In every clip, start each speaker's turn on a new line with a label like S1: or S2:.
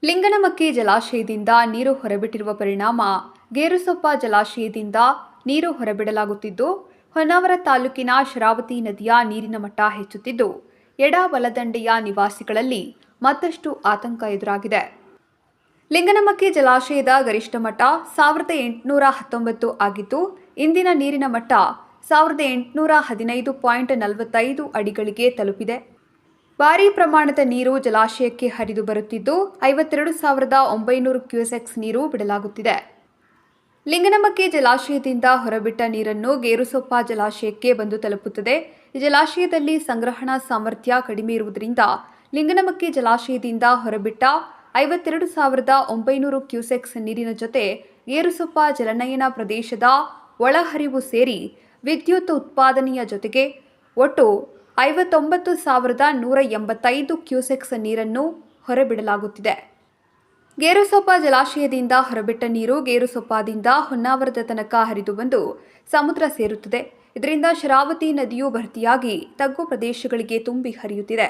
S1: ಲಿಂಗನಮಕ್ಕಿ ಜಲಾಶಯದಿಂದ ನೀರು ಹೊರಬಿಟ್ಟಿರುವ ಪರಿಣಾಮ ಗೇರುಸೊಪ್ಪ ಜಲಾಶಯದಿಂದ ನೀರು ಹೊರಬಿಡಲಾಗುತ್ತಿದ್ದು, ಹೊನ್ನಾವರ ತಾಲೂಕಿನ ಶರಾವತಿ ನದಿಯ ನೀರಿನ ಮಟ್ಟ ಹೆಚ್ಚುತ್ತಿದ್ದು, ಎಡ ಬಲದಂಡೆಯ ನಿವಾಸಿಗಳಲ್ಲಿ ಮತ್ತಷ್ಟು ಆತಂಕ ಎದುರಾಗಿದೆ. ಲಿಂಗನಮಕ್ಕಿ ಜಲಾಶಯದ ಗರಿಷ್ಠ ಮಟ್ಟ 1819 ಆಗಿದ್ದು, ಇಂದಿನ ನೀರಿನ ಮಟ್ಟ 1815.45 ಅಡಿಗಳಿಗೆ ತಲುಪಿದೆ. ಭಾರೀ ಪ್ರಮಾಣದ ನೀರು ಜಲಾಶಯಕ್ಕೆ ಹರಿದು ಬರುತ್ತಿದ್ದು, 52,900 ಕ್ಯೂಸೆಕ್ಸ್ ನೀರು ಬಿಡಲಾಗುತ್ತಿದೆ. ಲಿಂಗನಮಕ್ಕಿ ಜಲಾಶಯದಿಂದ ಹೊರಬಿಟ್ಟ ನೀರನ್ನು ಗೇರುಸೊಪ್ಪ ಜಲಾಶಯಕ್ಕೆ ಬಂದು ತಲುಪುತ್ತದೆ. ಈ ಜಲಾಶಯದಲ್ಲಿ ಸಂಗ್ರಹಣಾ ಸಾಮರ್ಥ್ಯ ಕಡಿಮೆ ಇರುವುದರಿಂದ ಲಿಂಗನಮಕ್ಕಿ ಜಲಾಶಯದಿಂದ ಹೊರಬಿಟ್ಟ 52,900 ಕ್ಯೂಸೆಕ್ಸ್ ನೀರಿನ ಜೊತೆ ಗೇರುಸೊಪ್ಪ ಜಲನಯನ ಪ್ರದೇಶದ ಒಳಹರಿವು ಸೇರಿ ವಿದ್ಯುತ್ ಉತ್ಪಾದನೆಯ ಜೊತೆಗೆ ಒಟ್ಟು 59,185 ಕ್ಯೂಸೆಕ್ಸ್ ನೀರನ್ನು ಹೊರಬಿಡಲಾಗುತ್ತಿದೆ. ಗೇರುಸೊಪ್ಪ ಜಲಾಶಯದಿಂದ ಹೊರಬಿಟ್ಟ ನೀರು ಗೇರುಸೊಪ್ಪದಿಂದ ಹೊನ್ನಾವರದ ತನಕ ಹರಿದು ಬಂದು ಸಮುದ್ರ ಸೇರುತ್ತದೆ. ಇದರಿಂದ ಶರಾವತಿ ನದಿಯು ಭರ್ತಿಯಾಗಿ ತಗ್ಗು ಪ್ರದೇಶಗಳಿಗೆ ತುಂಬಿ ಹರಿಯುತ್ತಿದೆ.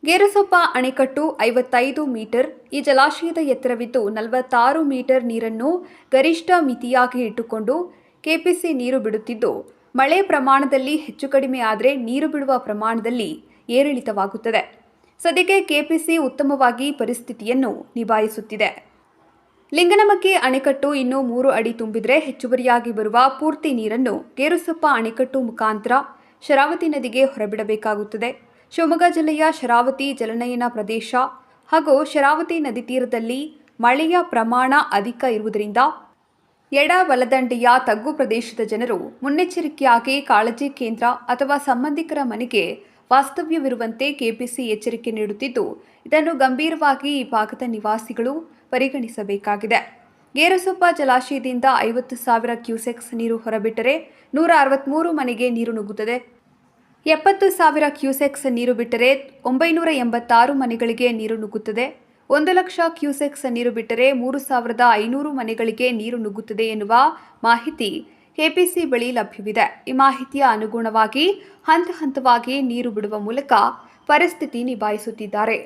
S1: ಗೇರುಸೊಪ್ಪ ಅಣೆಕಟ್ಟು 55 ಮೀಟರ್. ಈ ಜಲಾಶಯದ ಎತ್ತರವಿದ್ದು 46 ಮೀಟರ್ ನೀರನ್ನು ಗರಿಷ್ಠ ಮಿತಿಯಾಗಿ ಇಟ್ಟುಕೊಂಡು ಕೆಪಿಸಿ ನೀರು ಬಿಡುತ್ತಿದ್ದು, ಮಳೆ ಪ್ರಮಾಣದಲ್ಲಿ ಹೆಚ್ಚು ಕಡಿಮೆ ಆದರೆ ನೀರು ಬಿಡುವ ಪ್ರಮಾಣದಲ್ಲಿ ಏರಿಳಿತವಾಗುತ್ತದೆ. ಸದ್ಯಕ್ಕೆ ಕೆಪಿಸಿ ಉತ್ತಮವಾಗಿ ಪರಿಸ್ಥಿತಿಯನ್ನು ನಿಭಾಯಿಸುತ್ತಿದೆ. ಲಿಂಗನಮಕ್ಕಿ ಅಣೆಕಟ್ಟು ಇನ್ನೂ 3 ಅಡಿ ತುಂಬಿದರೆ ಹೆಚ್ಚುವರಿಯಾಗಿ ಬರುವ ಪೂರ್ತಿ ನೀರನ್ನು ಗೇರುಸೊಪ್ಪ ಅಣೆಕಟ್ಟು ಮುಖಾಂತರ ಶರಾವತಿ ನದಿಗೆ ಹೊರಬಿಡಬೇಕಾಗುತ್ತದೆ. ಶಿವಮೊಗ್ಗ ಜಿಲ್ಲೆಯ ಶರಾವತಿ ಜಲನಯನ ಪ್ರದೇಶ ಹಾಗೂ ಶರಾವತಿ ನದಿ ತೀರದಲ್ಲಿ ಮಳೆಯ ಪ್ರಮಾಣ ಅಧಿಕ ಇರುವುದರಿಂದ ಎಡ ಬಲದಂಡೆಯ ತಗ್ಗು ಪ್ರದೇಶದ ಜನರು ಮುನ್ನೆಚ್ಚರಿಕೆಯಾಗಿ ಕಾಳಜಿ ಕೇಂದ್ರ ಅಥವಾ ಸಂಬಂಧಿಕರ ಮನೆಗೆ ವಾಸ್ತವ್ಯವಿರುವಂತೆ ಕೆಪಿಸಿ ಎಚ್ಚರಿಕೆ ನೀಡುತ್ತಿದ್ದು, ಇದನ್ನು ಗಂಭೀರವಾಗಿ ಈ ಭಾಗದ ನಿವಾಸಿಗಳು ಪರಿಗಣಿಸಬೇಕಾಗಿದೆ. ಗೇರುಸೊಪ್ಪ ಜಲಾಶಯದಿಂದ 50,000 ಕ್ಯೂಸೆಕ್ಸ್ ನೀರು ಹೊರಬಿಟ್ಟರೆ 163 ಮನೆಗೆ ನೀರು ನುಗ್ಗುತ್ತದೆ. 70,000 ಕ್ಯೂಸೆಕ್ಸ್ ನೀರು ಬಿಟ್ಟರೆ 986 ಮನೆಗಳಿಗೆ ನೀರು ನುಗ್ಗುತ್ತದೆ. 1,00,000 ಕ್ಯೂಸೆಕ್ಸ್ ನೀರು ಬಿಟ್ಟರೆ 3,500 ಮನೆಗಳಿಗೆ ನೀರು ನುಗ್ಗುತ್ತದೆ ಎನ್ನುವ ಮಾಹಿತಿ ಕೆಪಿಸಿ ಬಳಿ ಲಭ್ಯವಿದೆ. ಈ ಮಾಹಿತಿಯ ಅನುಗುಣವಾಗಿ ಹಂತ ಹಂತವಾಗಿ ನೀರು ಬಿಡುವ ಮೂಲಕ ಪರಿಸ್ಥಿತಿ ನಿಭಾಯಿಸುತ್ತಿದ್ದಾರೆ.